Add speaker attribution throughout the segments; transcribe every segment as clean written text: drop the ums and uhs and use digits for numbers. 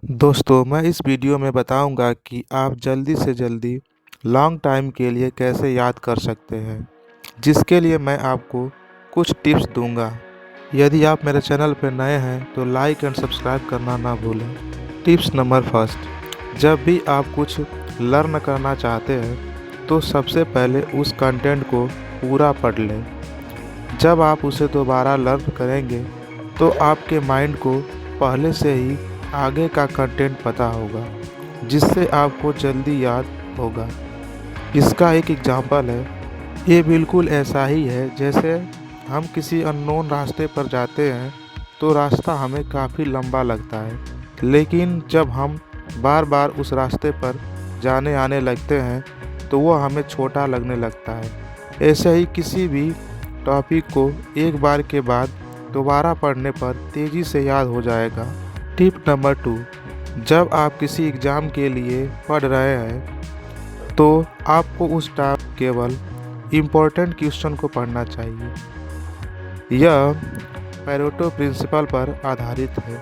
Speaker 1: दोस्तों, मैं इस वीडियो में बताऊंगा कि आप जल्दी से जल्दी लॉन्ग टाइम के लिए कैसे याद कर सकते हैं, जिसके लिए मैं आपको कुछ टिप्स दूंगा। यदि आप मेरे चैनल पर नए हैं तो लाइक एंड सब्सक्राइब करना ना भूलें। टिप्स नंबर फर्स्ट, जब भी आप कुछ लर्न करना चाहते हैं तो सबसे पहले उस कंटेंट को पूरा पढ़ लें। जब आप उसे दोबारा लर्न करेंगे तो आपके माइंड को पहले से ही आगे का कंटेंट पता होगा, जिससे आपको जल्दी याद होगा। इसका एक एग्जांपल है, ये बिल्कुल ऐसा ही है जैसे हम किसी अननोन रास्ते पर जाते हैं तो रास्ता हमें काफ़ी लंबा लगता है, लेकिन जब हम बार बार उस रास्ते पर जाने आने लगते हैं तो वो हमें छोटा लगने लगता है। ऐसे ही किसी भी टॉपिक को एक बार के बाद दोबारा पढ़ने पर तेज़ी से याद हो जाएगा। टिप नंबर 2, जब आप किसी एग्ज़ाम के लिए पढ़ रहे हैं तो आपको उस टाइम केवल इम्पोर्टेंट क्वेश्चन को पढ़ना चाहिए। यह पैरेटो प्रिंसिपल पर आधारित है।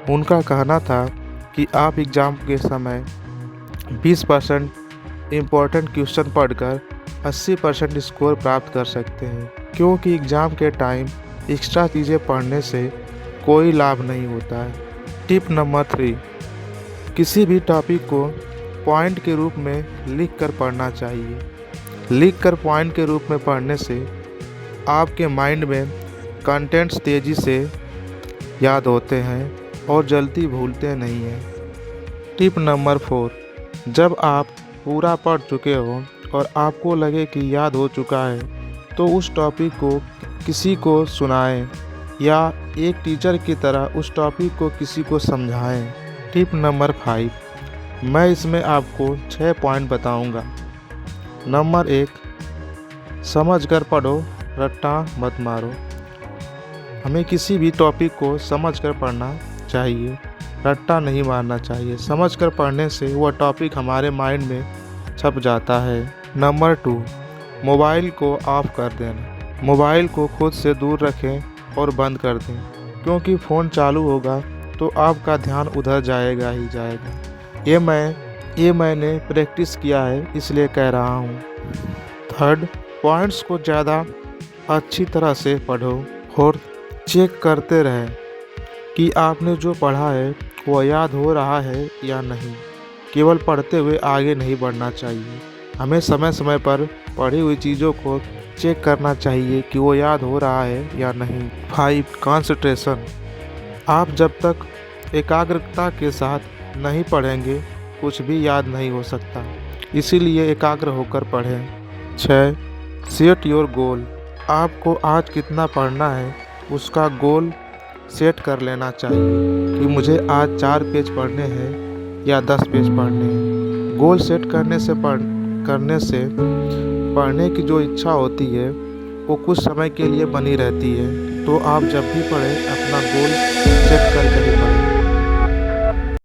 Speaker 1: उनका कहना था कि आप एग्ज़ाम के समय 20% इम्पोर्टेंट क्वेश्चन पढ़कर 80% स्कोर प्राप्त कर सकते हैं, क्योंकि एग्ज़ाम के टाइम एक्स्ट्रा चीज़ें पढ़ने से कोई लाभ नहीं होता है। टिप नंबर 3, किसी भी टॉपिक को पॉइंट के रूप में लिख कर पढ़ना चाहिए। लिख कर पॉइंट के रूप में पढ़ने से आपके माइंड में कंटेंट्स तेज़ी से याद होते हैं और जल्दी भूलते नहीं हैं। टिप नंबर 4, जब आप पूरा पढ़ चुके हो और आपको लगे कि याद हो चुका है तो उस टॉपिक को किसी को सुनाएं या एक टीचर की तरह उस टॉपिक को किसी को समझाएं। टिप नंबर 5, मैं इसमें आपको 6 पॉइंट बताऊंगा। नंबर 1, समझ कर पढ़ो, रट्टा मत मारो। हमें किसी भी टॉपिक को समझ कर पढ़ना चाहिए, रट्टा नहीं मारना चाहिए। समझ कर पढ़ने से वह टॉपिक हमारे माइंड में छप जाता है। नंबर 2, मोबाइल को ऑफ कर देना। मोबाइल को खुद से दूर रखें और बंद कर दें, क्योंकि फ़ोन चालू होगा तो आपका ध्यान उधर जाएगा ही जाएगा। ये मैंने प्रैक्टिस किया है, इसलिए कह रहा हूँ। थर्ड, पॉइंट्स को ज़्यादा अच्छी तरह से पढ़ो और चेक करते रहें कि आपने जो पढ़ा है वो याद हो रहा है या नहीं। केवल पढ़ते हुए आगे नहीं बढ़ना चाहिए। हमें समय समय पर पढ़ी हुई चीज़ों को चेक करना चाहिए कि वो याद हो रहा है या नहीं। 5, कंसंट्रेशन। आप जब तक एकाग्रता के साथ नहीं पढ़ेंगे कुछ भी याद नहीं हो सकता, इसीलिए एकाग्र होकर पढ़ें। 6, सेट योर गोल। आपको आज कितना पढ़ना है उसका गोल सेट कर लेना चाहिए कि मुझे आज 4 पेज पढ़ने हैं या 10 पेज पढ़ने हैं। गोल सेट करने से पढ़ने की जो इच्छा होती है वो कुछ समय के लिए बनी रहती है। तो आप जब भी पढ़ें अपना गोल सेट करके